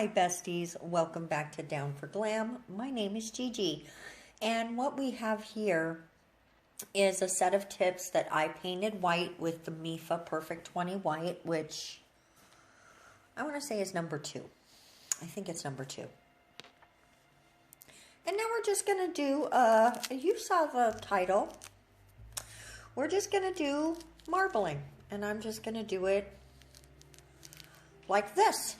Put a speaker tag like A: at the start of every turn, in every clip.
A: Hi besties, welcome back to Down for Glam. My name is Gigi, and what we have here is a set of tips that I painted white with the MEFA Perfect 20 White, which I want to say is number 2. I think it's number 2. And now we're just going to do, you saw the title, we're just going to do marbling, and I'm just going to do it like this.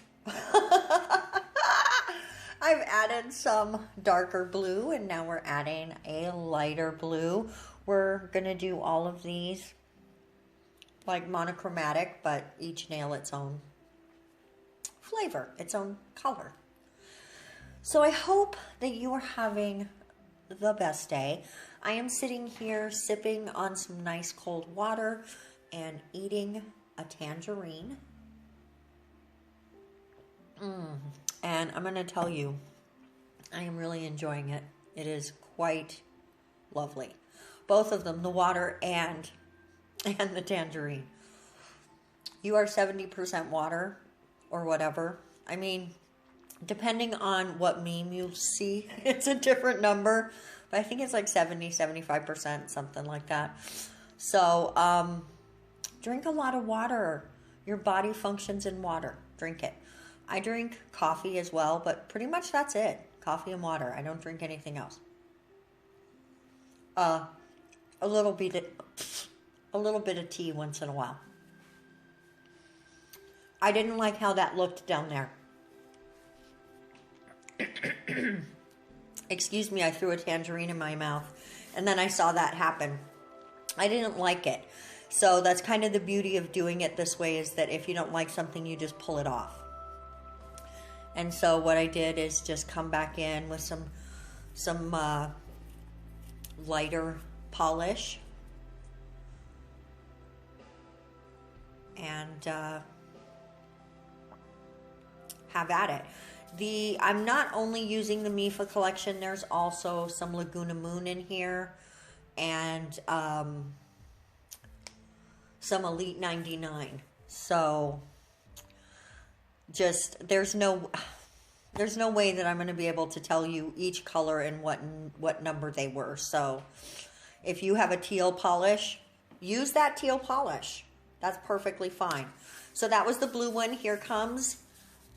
A: I've added some darker blue, and now we're adding a lighter blue. We're going to do all of these like monochromatic, but each nail its own flavor, its own color. So I hope that you are having the best day. I am sitting here sipping on some nice cold water and eating a tangerine. And I'm going to tell you, I am really enjoying it. It is quite lovely. Both of them, the water and the tangerine. You are 70% water or whatever. I mean, depending on what meme you see, it's a different number. But I think it's like 70, 75%, something like that. So, drink a lot of water. Your body functions in water. Drink it. I drink coffee as well, but pretty much that's it. Coffee and water. I don't drink anything else. A little bit of tea once in a while. I didn't like how that looked down there. Excuse me, I threw a tangerine in my mouth, and then I saw that happen. I didn't like it. So that's kind of the beauty of doing it this way, is that if you don't like something, you just pull it off. And so what I did is just come back in with some lighter polish. And have at it. I'm not only using the MEFA collection, there's also some LagunaMoon in here. And some Elite 99. So just there's no way that I'm going to be able to tell you each color and what number they were. So if you have a teal polish, use that teal polish. That's perfectly fine. So that was the blue one. Here comes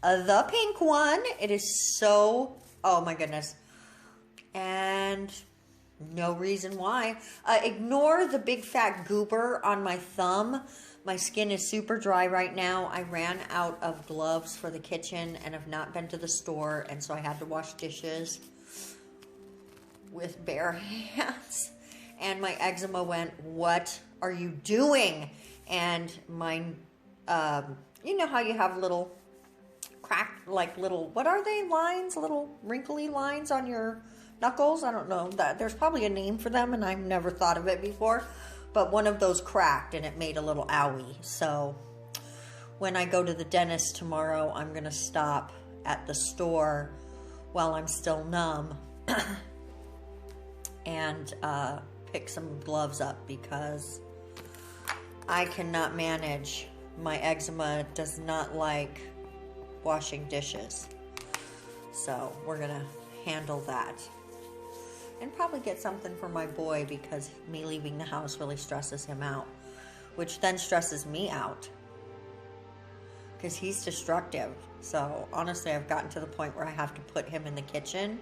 A: the pink one. It is so, oh my goodness. And no reason why. Ignore the big fat goober on my thumb. My skin is super dry right now. I ran out of gloves for the kitchen and have not been to the store, and so I had to wash dishes with bare hands. And my eczema went, what are you doing? And mine, you know how you have little cracked, like little, what are they, lines? Little wrinkly lines on your knuckles? I don't know. There's probably a name for them, and I've never thought of it before. But one of those cracked, and it made a little owie. So when I go to the dentist tomorrow, I'm going to stop at the store while I'm still numb and pick some gloves up, because I cannot manage. My eczema does not like washing dishes. So we're going to handle that. And probably get something for my boy, because me leaving the house really stresses him out, which then stresses me out because he's destructive. So honestly, I've gotten to the point where I have to put him in the kitchen,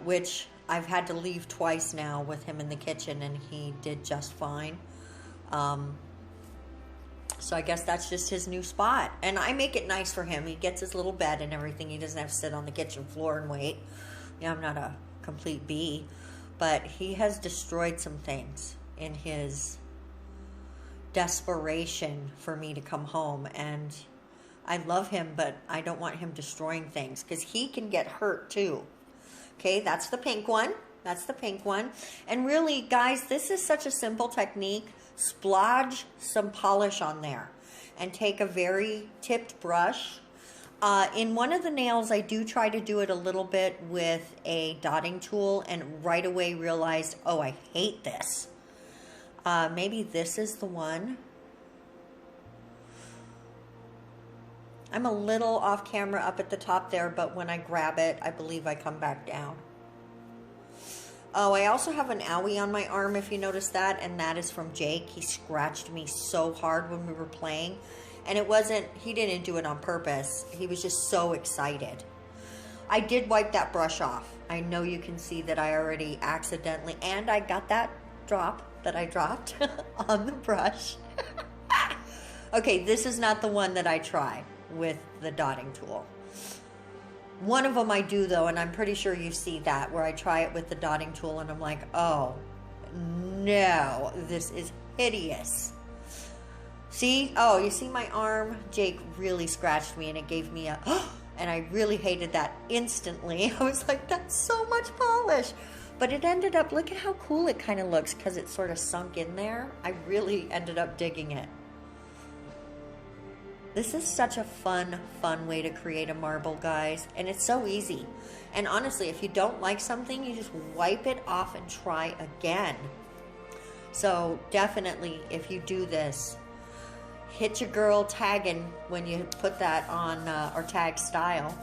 A: which I've had to leave twice now with him in the kitchen, and he did just fine. So I guess that's just his new spot. And I make it nice for him. He gets his little bed and everything. He doesn't have to sit on the kitchen floor and wait. Yeah, I'm not a complete bee, but he has destroyed some things in his desperation for me to come home. And I love him, but I don't want him destroying things, because he can get hurt too. Okay, that's the pink one. That's the pink one. And really, guys, this is such a simple technique. Splodge some polish on there and take a very tipped brush. In one of the nails, I do try to do it a little bit with a dotting tool, and right away realized, oh, I hate this. Maybe this is the one. I'm a little off camera up at the top there, but when I grab it, I believe I come back down. Oh, I also have an owie on my arm, if you notice that, and that is from Jake. He scratched me so hard when we were playing, and it wasn't, he didn't do it on purpose. He was just so excited. I did wipe that brush off. I know you can see that I already accidentally, and I got that drop that I dropped on the brush. Okay, this is not the one that I try with the dotting tool. One of them I do though, and I'm pretty sure you see that, where I try it with the dotting tool and I'm like, oh no, this is hideous. See? Oh, you see my arm? Jake really scratched me and it gave me a, and I really hated that instantly. I was like, that's so much polish. But it ended up, look at how cool it kind of looks because it sort of sunk in there. I really ended up digging it. This is such a fun way to create a marble, guys. And it's so easy. And honestly, if you don't like something, you just wipe it off and try again. So definitely, if you do this, hit your girl tagging when you put that on, or tag style,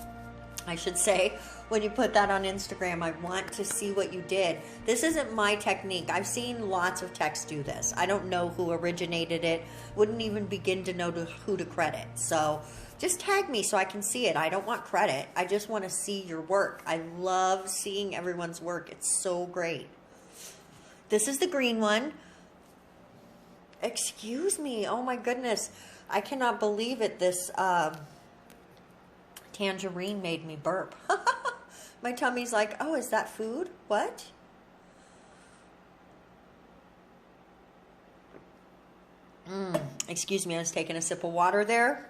A: I should say, when you put that on Instagram. I want to see what you did. This isn't my technique. I've seen lots of techs do this. I don't know who originated it. Wouldn't even begin to know who to credit. So just tag me so I can see it. I don't want credit. I just want to see your work. I love seeing everyone's work. It's so great. This is the green one. Excuse me. Oh my goodness. I cannot believe it. This tangerine made me burp. My tummy's like, oh, is that food? What? Excuse me, I was taking a sip of water there.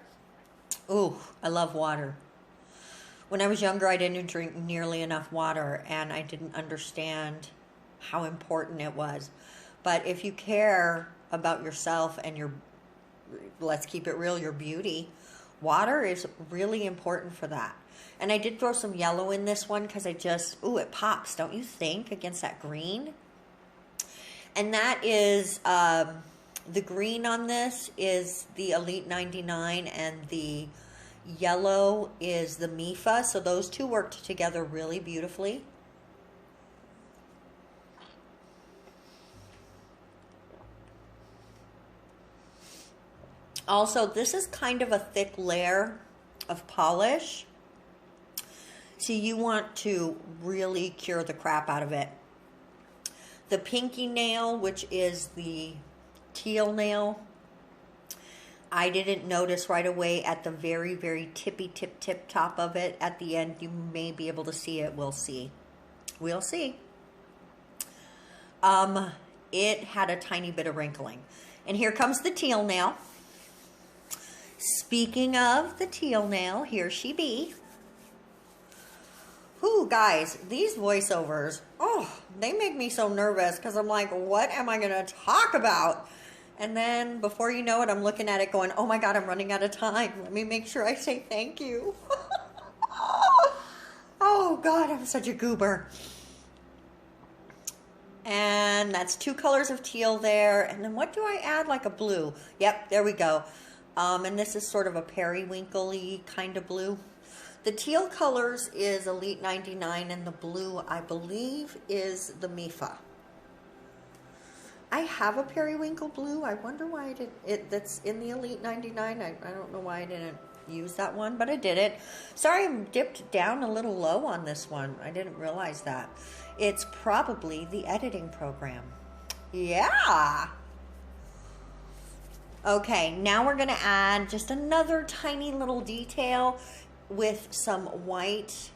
A: Ooh, I love water. When I was younger, I didn't drink nearly enough water, and I didn't understand how important it was. But if you care about yourself and your, let's keep it real, your beauty, water is really important for that. And I did throw some yellow in this one because I just, ooh, it pops, don't you think, against that green? And that is, the green on this is the Elite 99 and the yellow is the MEFA. So those two worked together really beautifully. Also, this is kind of a thick layer of polish. So you want to really cure the crap out of it. The pinky nail, which is the teal nail, I didn't notice right away at the very, very tippy tip top of it. At the end, you may be able to see it. We'll see. We'll see. It had a tiny bit of wrinkling. And here comes the teal nail. Speaking of the teal nail, here she be. Ooh, guys, these voiceovers, oh, they make me so nervous because I'm like, what am I going to talk about? And then before you know it, I'm looking at it going, oh my God, I'm running out of time. Let me make sure I say thank you. Oh God, I'm such a goober. And that's 2 colors of teal there. And then what do I add? Like a blue. Yep, there we go. And this is sort of a periwinkle-y kind of blue. The teal colors is Elite 99 and the blue, I believe, is the MEFA. I have a periwinkle blue. I wonder why I didn't, that's in the Elite 99. I don't know why I didn't use that one, but I did it. Sorry, I'm dipped down a little low on this one. I didn't realize that. It's probably the editing program. Yeah. Okay, now we're gonna add just another tiny little detail with some white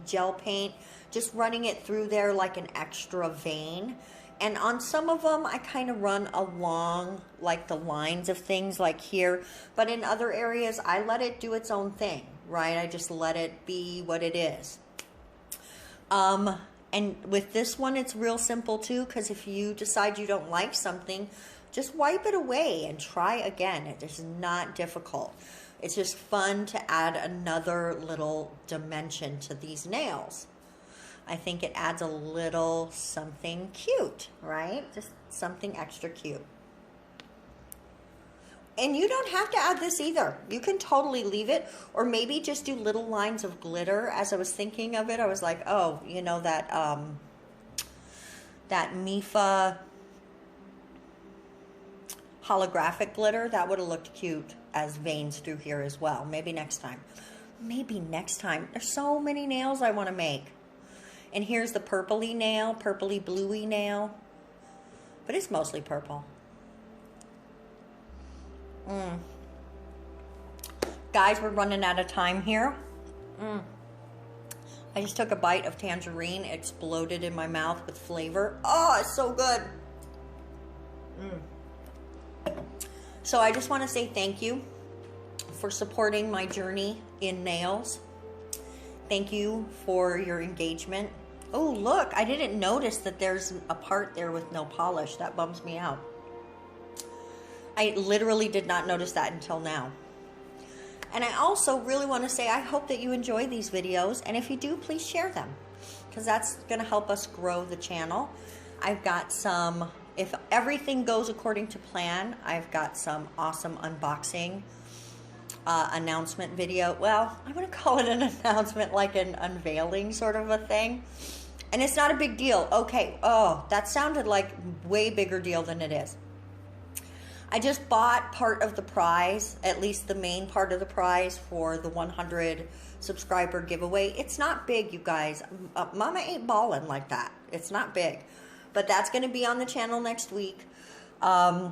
A: gel paint, just running it through there like an extra vein. And on some of them, I kind of run along like the lines of things like here, but in other areas, I let it do its own thing, right? I just let it be what it is. And with this one, it's real simple too, because if you decide you don't like something, just wipe it away and try again. It is not difficult. It's just fun to add another little dimension to these nails. I think it adds a little something cute, right? Just something extra cute. And you don't have to add this either. You can totally leave it, or maybe just do little lines of glitter. As I was thinking of it, I was like, oh, you know, that MEFA holographic glitter, that would have looked cute as veins through here as well. Maybe next time. Maybe next time. There's so many nails I want to make. And here's the purpley nail, purpley bluey nail. But it's mostly purple. Guys, we're running out of time here. I just took a bite of tangerine, exploded in my mouth with flavor. Oh, it's so good. So I just want to say thank you for supporting my journey in nails. Thank you for your engagement. Oh, look, I didn't notice that there's a part there with no polish. That bums me out. I literally did not notice that until now. And I also really want to say I hope that you enjoy these videos. And if you do, please share them, because that's going to help us grow the channel. I've got some, if everything goes according to plan, I've got some awesome unboxing announcement video. Well, I'm going to call it an announcement, like an unveiling sort of a thing. And it's not a big deal. Okay. Oh, that sounded like way bigger deal than it is. I just bought part of the prize, at least the main part of the prize for the 100 subscriber giveaway. It's not big, you guys. Mama ain't balling like that. It's not big. But that's going to be on the channel next week. I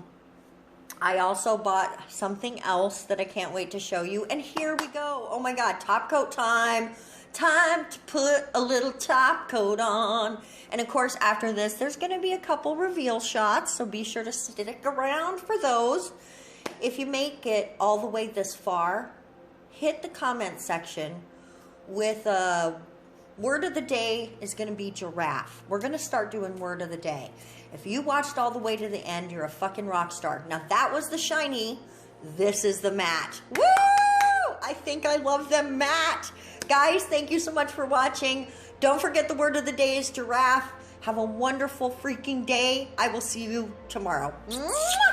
A: also bought something else that I can't wait to show you. And here we go. Oh my God, top coat time. Time to put a little top coat on. And of course, after this, there's going to be a couple reveal shots, so be sure to stick around for those. If you make it all the way this far, hit the comment section with a word of the day is going to be giraffe. We're going to start doing word of the day. If you watched all the way to the end, you're a fucking rock star. Now, that was the shiny. This is the matte. Woo! I think I love them matte. Guys, thank you so much for watching. Don't forget the word of the day is giraffe. Have a wonderful freaking day. I will see you tomorrow. Mwah!